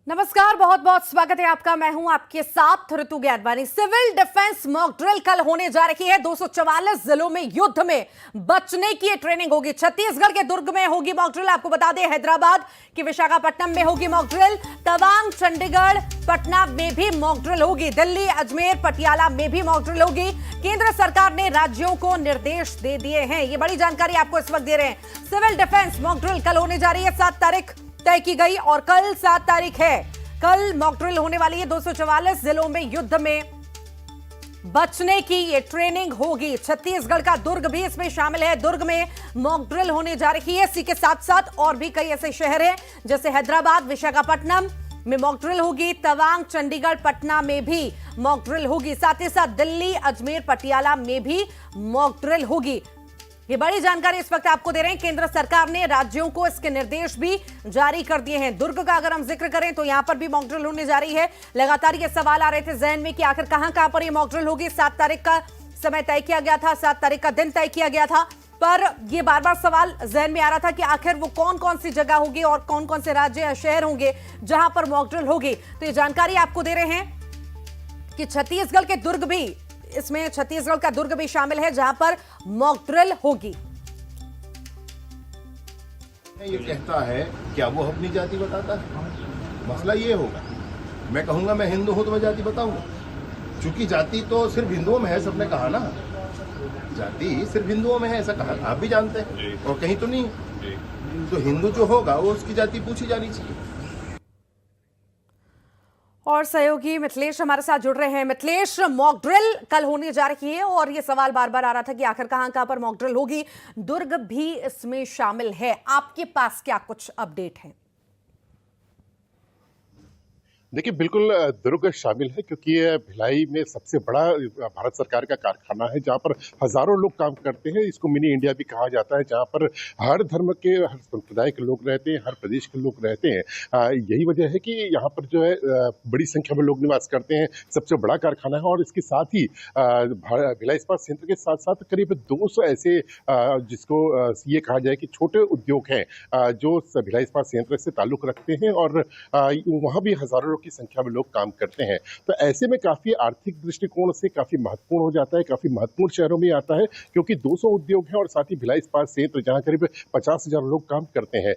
नमस्कार, बहुत बहुत स्वागत है आपका। मैं हूं आपके साथ ऋतु ज्ञानवानी। सिविल डिफेंस मॉक ड्रिल कल होने जा रही है। 244 जिलों में युद्ध में बचने की ट्रेनिंग होगी। छत्तीसगढ़ के दुर्ग में होगी मॉक ड्रिल। आपको बता दें, हैदराबाद की विशाखापट्टनम में होगी मॉक ड्रिल। तवांग, चंडीगढ़, पटना में भी मॉक ड्रिल होगी। दिल्ली, अजमेर, पटियाला में भी मॉक ड्रिल होगी। केंद्र सरकार ने राज्यों को निर्देश दे दिए हैं। ये बड़ी जानकारी आपको इस वक्त दे रहे हैं। सिविल डिफेंस मॉक ड्रिल कल होने जा रही है। 7 तारीख तय की गई और कल 7 तारीख है। कल मॉक ड्रिल होने वाली है। 244 जिलों में युद्ध में बचने की ये ट्रेनिंग होगी। छत्तीसगढ़ का दुर्ग भी इसमें शामिल है। दुर्ग में मॉक ड्रिल होने जा रही है। इसी के साथ साथ और भी कई ऐसे शहर हैं जैसे हैदराबाद, विशाखापट्टनम में मॉक ड्रिल होगी। तवांग, चंडीगढ़, पटना में भी मॉक ड्रिल होगी। साथ ही साथ दिल्ली, अजमेर, पटियाला में भी मॉक ड्रिल होगी। ये बड़ी जानकारी इस वक्त आपको दे रहे हैं। केंद्र सरकार ने राज्यों को इसके निर्देश भी जारी कर दिए हैं। दुर्ग का अगर हम जिक्र करें तो यहां पर भी मॉक ड्रिल होने जा रही है। लगातार ये सवाल आ रहे थे जहन में कि आखिर कहां पर ये मॉक ड्रिल होगी। 7 तारीख का समय तय किया गया था, 7 तारीख का दिन तय किया गया था, पर ये बार बार सवाल जहन में आ रहा था कि आखिर वो कौन कौन सी जगह होगी और कौन कौन से राज्य या शहर होंगे जहां पर मॉक ड्रिल होगी। तो ये जानकारी आपको दे रहे हैं कि छत्तीसगढ़ के दुर्ग भी इसमें, छत्तीसगढ़ का दुर्ग भी शामिल है जहां पर मॉक ड्रिल होगी। ये कहता है क्या वो अपनी जाति बताता है? मसला ये होगा, मैं कहूंगा मैं हिंदू हूं तो मैं जाति बताऊंगा, क्योंकि जाति तो सिर्फ हिंदुओं में है। सबने कहा ना, जाति सिर्फ हिंदुओं में है, ऐसा कहा, आप भी जानते हैं, और कहीं तो नहीं। तो हिंदू जो होगा वो उसकी जाति पूछी जानी चाहिए। और सहयोगी मिथिलेश हमारे साथ जुड़ रहे हैं। मिथिलेश, मॉक ड्रिल कल होने जा रही है और ये सवाल बार बार आ रहा था कि आखिर कहां पर मॉक ड्रिल होगी। दुर्ग भी इसमें शामिल है। आपके पास क्या कुछ अपडेट है? देखिए, बिल्कुल दुर्ग शामिल है क्योंकि ये भिलाई में सबसे बड़ा भारत सरकार का कारखाना है जहाँ पर हजारों लोग काम करते हैं। इसको मिनी इंडिया भी कहा जाता है, जहाँ पर हर धर्म के, हर संप्रदाय के लोग रहते हैं, हर प्रदेश के लोग रहते हैं। यही वजह है कि यहाँ पर जो है बड़ी संख्या में लोग निवास करते हैं। सबसे बड़ा कारखाना है और इसके साथ ही भिलाई इस्पात संयंत्र के साथ साथ करीब 200 ऐसे जिसको ये कहा जाए कि छोटे उद्योग हैं जो भिलाई इस्पात संयंत्र से ताल्लुक रखते हैं और वहाँ भी हजारों की संख्या में लोग काम करते हैं। तो ऐसे में काफी आर्थिक दृष्टिकोण से काफी महत्वपूर्ण हो जाता है, काफी महत्वपूर्ण शहरों में आता है क्योंकि 200 उद्योग हैं और साथ ही भिलाई इस्पात संयंत्र जहां करीब 50,000 लोग काम करते हैं,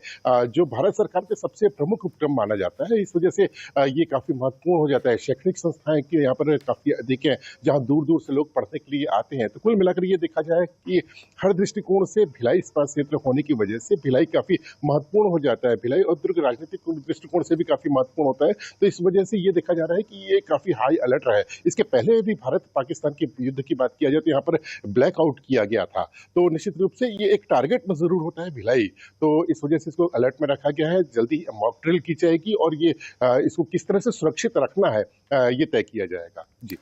जो भारत सरकार के सबसे प्रमुख उपक्रम माना जाता है। इस वजह से ये काफी महत्वपूर्ण हो जाता है। शैक्षणिक संस्थाएं के यहाँ पर काफी अधिक है जहाँ दूर दूर से लोग पढ़ने के लिए आते हैं। तो कुल मिलाकर ये देखा जाए कि हर दृष्टिकोण से भिलाई इस्पात संयंत्र होने की वजह से भिलाई काफी महत्वपूर्ण हो जाता है। भिलाई और दुर्ग राजनीतिक दृष्टिकोण से भी काफी महत्वपूर्ण होता है। तो इस वजह से ये देखा जा रहा है कि ये काफी हाई अलर्ट रहा है। इसके पहले भी भारत पाकिस्तान के युद्ध की बात किया जाए तो यहाँ पर ब्लैकआउट किया गया था। तो निश्चित रूप से ये एक टारगेट में जरूर होता है भिलाई। तो इस वजह से इसको अलर्ट में रखा गया है। जल्दी मॉक ड्रिल की जाएगी और ये इसको किस तरह से सुरक्षित रखना है ये तय किया जाएगा। जी,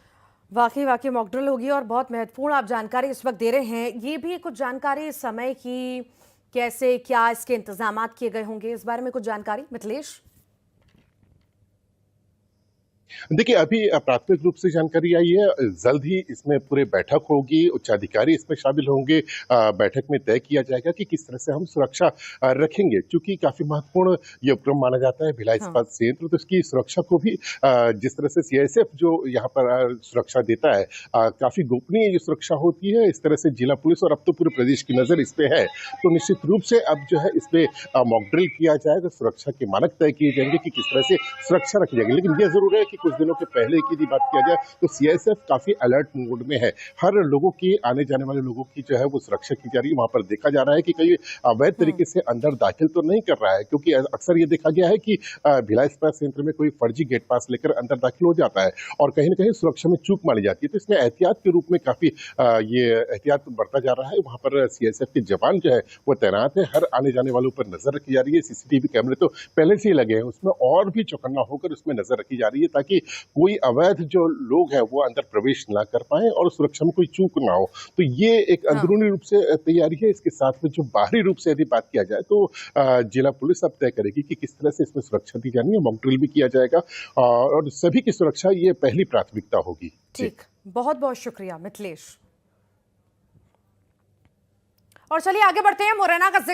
वाकई मॉक ड्रिल होगी और बहुत महत्वपूर्ण आप जानकारी इस वक्त दे रहे हैं। ये भी कुछ जानकारी समय की, कैसे क्या इसके इंतजाम किए गए होंगे, इस बारे में कुछ जानकारी मिथिलेश? देखिए, अभी प्राथमिक रूप से जानकारी आई है। जल्द ही इसमें पूरे बैठक होगी, उच्चाधिकारी इसमें शामिल होंगे। बैठक में तय किया जाएगा कि किस तरह से हम सुरक्षा रखेंगे, क्योंकि काफी महत्वपूर्ण ये उपक्रम माना जाता है भिलाई इस्पात संयंत्र। तो इसकी सुरक्षा को भी जिस तरह से सीआईएसएफ जो यहाँ पर सुरक्षा देता है, काफी गोपनीय ये सुरक्षा होती है। इस तरह से जिला पुलिस और अब तो पूरे प्रदेश की नजर इस पे है। तो निश्चित रूप से अब जो है इस पे मॉक ड्रिल किया जाएगा, सुरक्षा के मानक तय किए जाएंगे कि किस तरह से सुरक्षा रखी जाएगी। लेकिन यह जरूर है कि कुछ दिनों के पहले की यदि बात किया जाए तो सीआईएसएफ काफी अलर्ट मोड में है। हर लोगों की, आने जाने वाले लोगों की जो है वो सुरक्षा की जा रही है। वहां पर देखा जा रहा है कि कहीं अवैध तरीके से अंदर दाखिल तो नहीं कर रहा है, क्योंकि अक्सर ये देखा गया है कि भिलाई इस्पात संयंत्र में कोई फर्जी गेट पास लेकर अंदर दाखिल हो जाता है और कहीं न कहीं सुरक्षा में चूक मानी जाती है। तो इसमें एहतियात के रूप में काफी ये एहतियात बरता जा रहा है। वहां पर सीआईएसएफ के जवान जो है वो तैनात है। हर आने जाने वालों पर नजर रखी जा रही है। सीसीटीवी कैमरे तो पहले से ही लगे हैं, उसमें और भी चौकन्ना होकर उसमें नजर रखी जा रही है ताकि कोई अवैध जो लोग हैं वो अंदर प्रवेश ना कर पाए और सुरक्षा में कोई चूक ना हो। तो ये एक अंदरूनी रूप से तैयारी है। इसके साथ में जो बाहरी रूप से यदि बात किया जाए तो जिला पुलिस अब तय करेगी कि किस तरह से इसमें सुरक्षा दी जानी है। मॉक ड्रिल भी किया जाएगा और सभी की सुरक्षा ये पहली प्राथमिकता होगी। ठीक, बहुत बहुत शुक्रिया मिथिलेश। और चलिए आगे बढ़ते हैं। मुरैना का